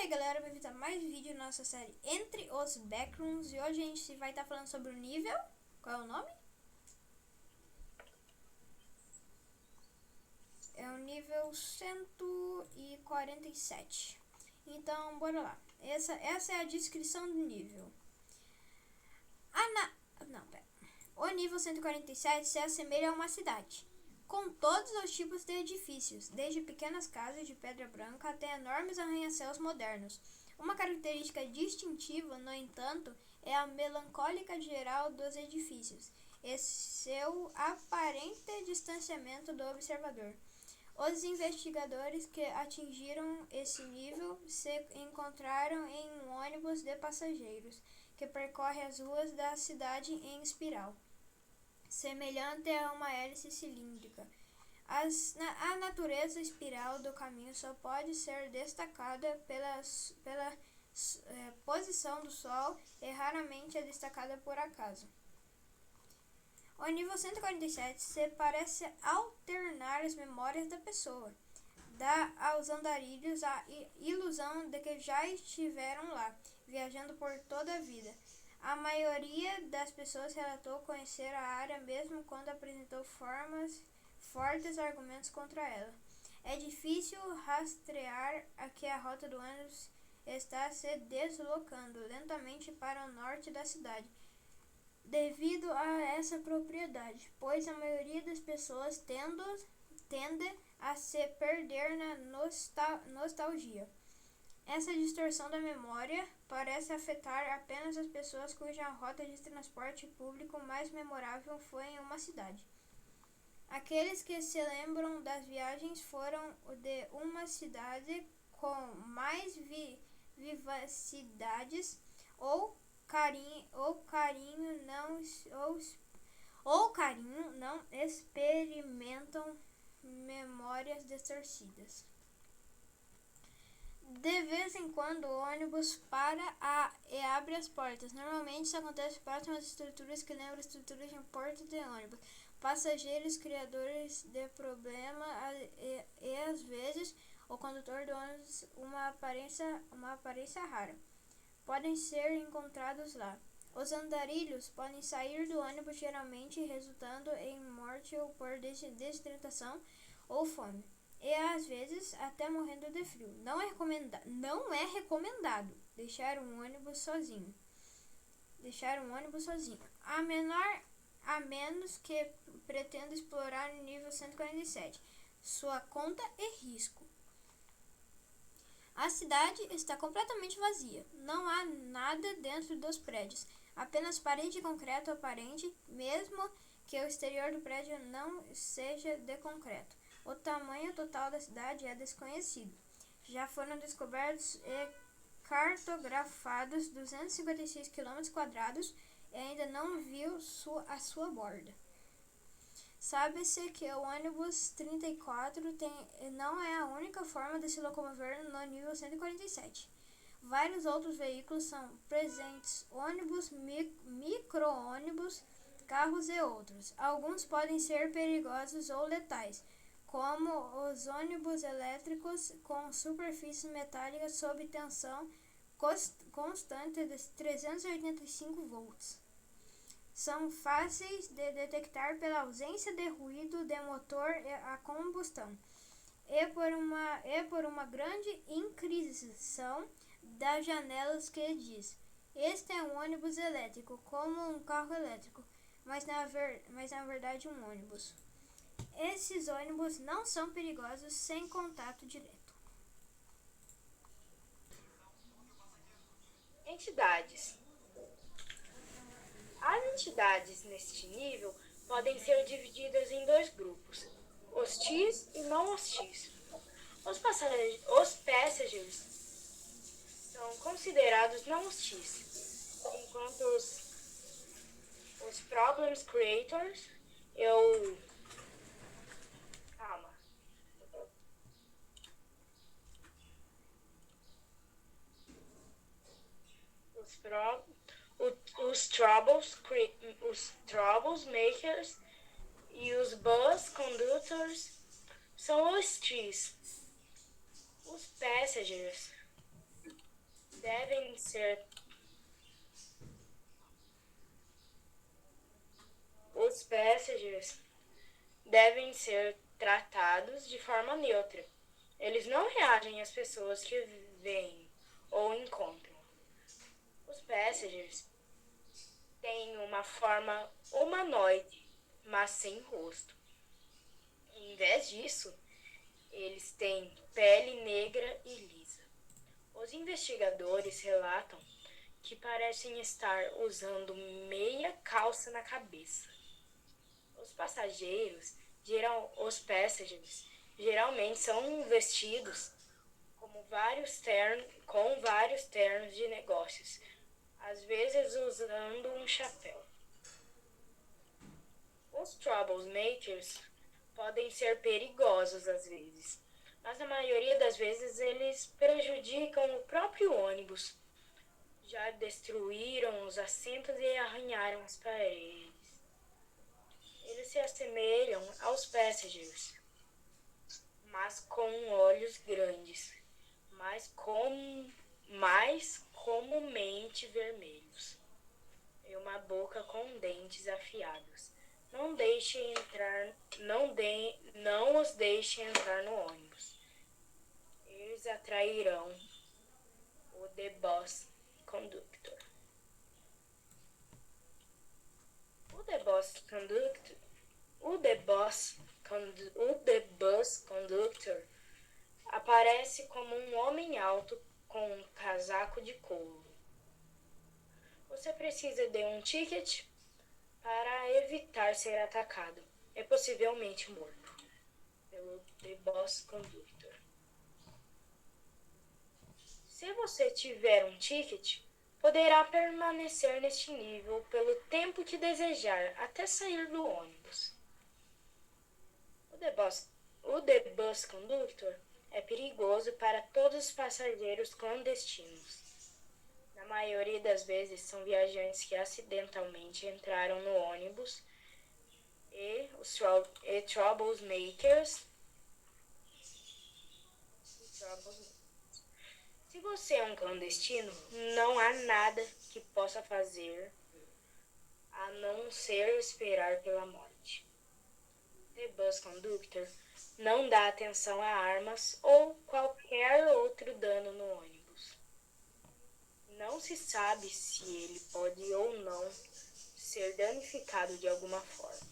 aí galera, bem-vindo a mais um vídeo na nossa série Entre os Backrooms. E hoje a gente vai estar falando sobre o nível. Qual é o nome? É o nível 147. Então, bora lá. Essa é a descrição do nível. O nível 147 se assemelha a uma cidade, com todos os tipos de edifícios, desde pequenas casas de pedra branca até enormes arranha-céus modernos. Uma característica distintiva, no entanto, é a melancólica geral dos edifícios e seu aparente distanciamento do observador. Os investigadores que atingiram esse nível se encontraram em um ônibus de passageiros que percorre as ruas da cidade em espiral, semelhante a uma hélice cilíndrica. A natureza espiral do caminho só pode ser destacada pela posição do Sol e raramente é destacada por acaso. O nível 147 se parece alternar as memórias da pessoa. Dá aos andarilhos a ilusão de que já estiveram lá, viajando por toda a vida. A maioria das pessoas relatou conhecer a área mesmo quando apresentou fortes argumentos contra ela. É difícil rastrear que a rota do ônibus está se deslocando lentamente para o norte da cidade, devido a essa propriedade, pois a maioria das pessoas tende a se perder na nostalgia. Essa distorção da memória parece afetar apenas as pessoas cuja rota de transporte público mais memorável foi em uma cidade. Aqueles que se lembram das viagens foram de uma cidade com mais vivacidades ou carinho não experimentam memórias distorcidas. De vez em quando o ônibus para e abre as portas. Normalmente isso acontece próximo às estruturas que lembram estruturas de um porto de ônibus. Passageiros criadores de problema e às vezes o condutor do ônibus uma aparência rara podem ser encontrados lá. Os andarilhos podem sair do ônibus, geralmente resultando em morte ou por desidratação ou fome, e às vezes até morrendo de frio. Não é recomendado deixar um ônibus sozinho. A menos que pretenda explorar o nível 147. Sua conta e risco. A cidade está completamente vazia. Não há nada dentro dos prédios. Apenas parede de concreto aparente, mesmo que o exterior do prédio não seja de concreto. O tamanho total da cidade é desconhecido. Já foram descobertos e cartografados 256 km² e ainda não viu a sua borda. Sabe-se que o ônibus 34 não é a única forma de se locomover no nível 147. Vários outros veículos são presentes: ônibus, micro-ônibus, carros e outros. Alguns podem ser perigosos ou letais, como os ônibus elétricos com superfícies metálicas sob tensão constante de 385 volts. São fáceis de detectar pela ausência de ruído de motor a combustão e por uma grande incrição das janelas que diz: "Este é um ônibus elétrico, como um carro elétrico, mas na verdade um ônibus." Esses ônibus não são perigosos sem contato direto. Entidades. As entidades neste nível podem ser divididas em dois grupos: hostis e não hostis. Os passengers são considerados não hostis, enquanto os problem creators os troublemakers e os bus conductors são hostis. Os passengers devem ser os passengers devem ser tratados de forma neutra. Eles não reagem às pessoas que veem ou encontram. Os passengers têm uma forma humanoide, mas sem rosto. Em vez disso, eles têm pele negra e lisa. Os investigadores relatam que parecem estar usando meia calça na cabeça. Os passengers geralmente são vestidos com vários ternos de negócios, às vezes usando um chapéu. Os troublemakers podem ser perigosos às vezes, mas na maioria das vezes eles prejudicam o próprio ônibus. Já destruíram os assentos e arranharam as paredes. Eles se assemelham aos passengers, mas com olhos grandes, mais comumente vermelhos, e uma boca com dentes afiados. Não os deixe entrar no ônibus. Eles atrairão o The Bus Conductor. O The Bus Conductor aparece como um homem alto com um casaco de couro. Você precisa de um ticket para evitar ser atacado e possivelmente morto pelo The Bus Conductor. Se você tiver um ticket, poderá permanecer neste nível pelo tempo que desejar até sair do ônibus. O The Bus Conductor é perigoso para todos os passageiros clandestinos. Na maioria das vezes, são viajantes que acidentalmente entraram no ônibus e os troublemakers. Se você é um clandestino, não há nada que possa fazer a não ser esperar pela morte. The Bus Conductor não dá atenção a armas ou qualquer outro dano no ônibus. Não se sabe se ele pode ou não ser danificado de alguma forma.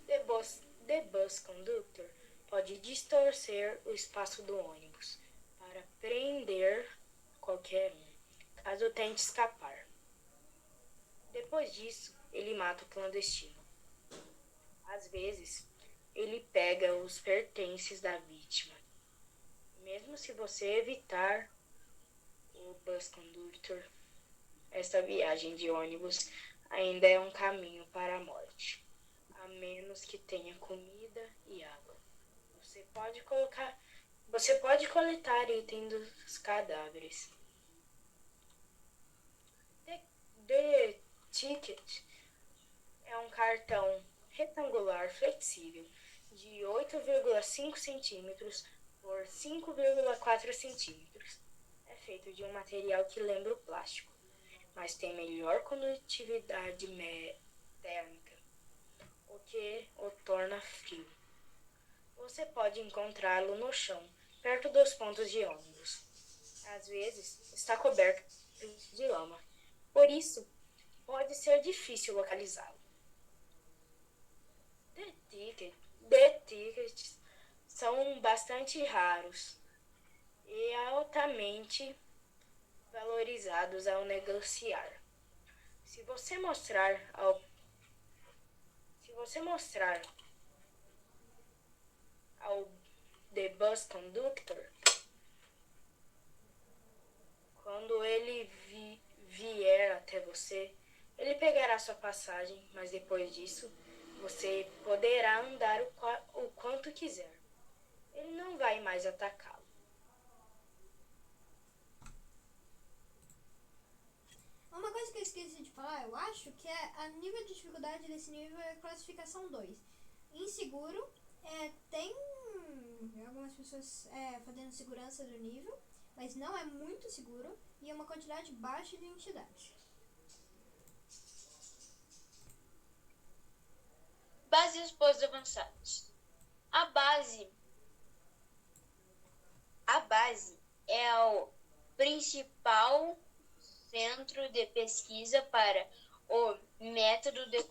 The Bus Conductor pode distorcer o espaço do ônibus para prender qualquer um, caso tente escapar. Depois disso, ele mata o clandestino. Às vezes, ele pega os pertences da vítima. Mesmo se você evitar o Bus Conductor, esta viagem de ônibus ainda é um caminho para a morte, a menos que tenha comida e água. Você pode coletar itens dos cadáveres. The Ticket é um cartão retangular flexível de 8,5 cm por 5,4 cm. É feito de um material que lembra o plástico, mas tem melhor condutividade térmica, o que o torna frio. Você pode encontrá-lo no chão, perto dos pontos de ônibus. Às vezes, está coberto de lama, por isso, pode ser difícil localizá-lo. The Tickets são bastante raros e altamente valorizados ao negociar. Se você mostrar ao The Bus Conductor, quando ele vier até você, ele pegará sua passagem, mas depois disso, você poderá andar o quanto quiser. Ele não vai mais atacá-lo. Uma coisa que eu esqueci de falar, eu acho, que é a nível de dificuldade desse nível é classificação 2. Inseguro, tem algumas pessoas fazendo segurança do nível, mas não é muito seguro e é uma quantidade baixa de entidades. Bases pós-avançadas. A base é o principal centro de pesquisa para o método de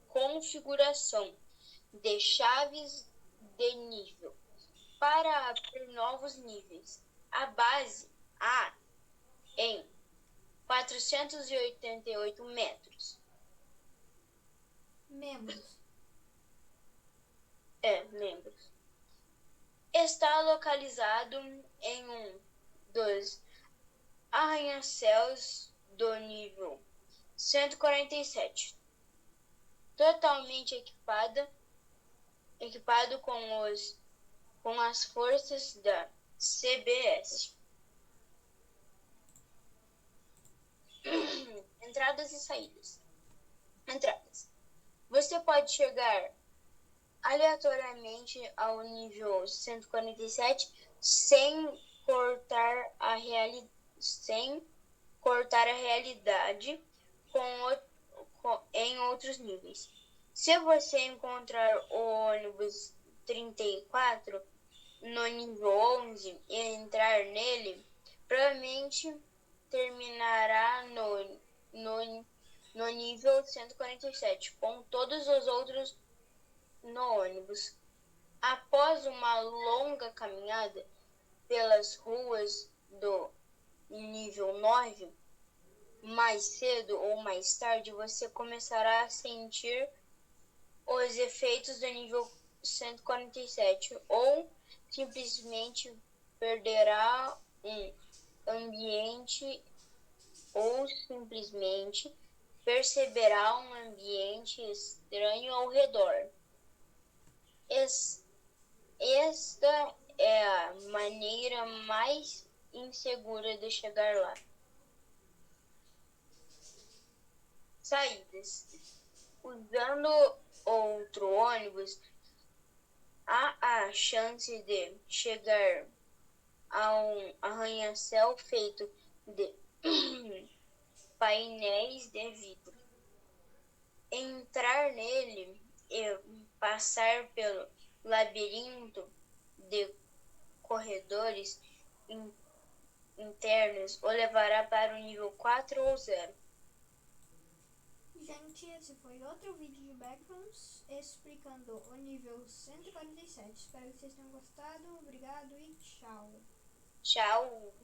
configuração de chaves de nível para abrir novos níveis. A base A em 488 metros. Membros. Membros. Está localizado em um dos arranha-céus do nível 147, totalmente equipado com as forças da CBS. Entradas e saídas. Entradas. Você pode chegar aleatoriamente ao nível 147 sem cortar a realidade em outros níveis. Se você encontrar o ônibus 34 no nível 11 e entrar nele, provavelmente terminará no nível 147, com todos os outros no ônibus. Após uma longa caminhada pelas ruas do nível 9, mais cedo ou mais tarde você começará a sentir os efeitos do nível 147 ou simplesmente perderá um ambiente ou simplesmente perceberá um ambiente estranho ao redor. Esta é a maneira mais insegura de chegar lá. Saídas. Usando outro ônibus, há a chance de chegar a um arranha-céu feito de painéis de vidro. Entrar nele e passar pelo labirinto de corredores internos o levará para o nível 4 ou 0. Gente, esse foi outro vídeo de Backgrounds explicando o nível 147. Espero que vocês tenham gostado. Obrigado e tchau. Tchau!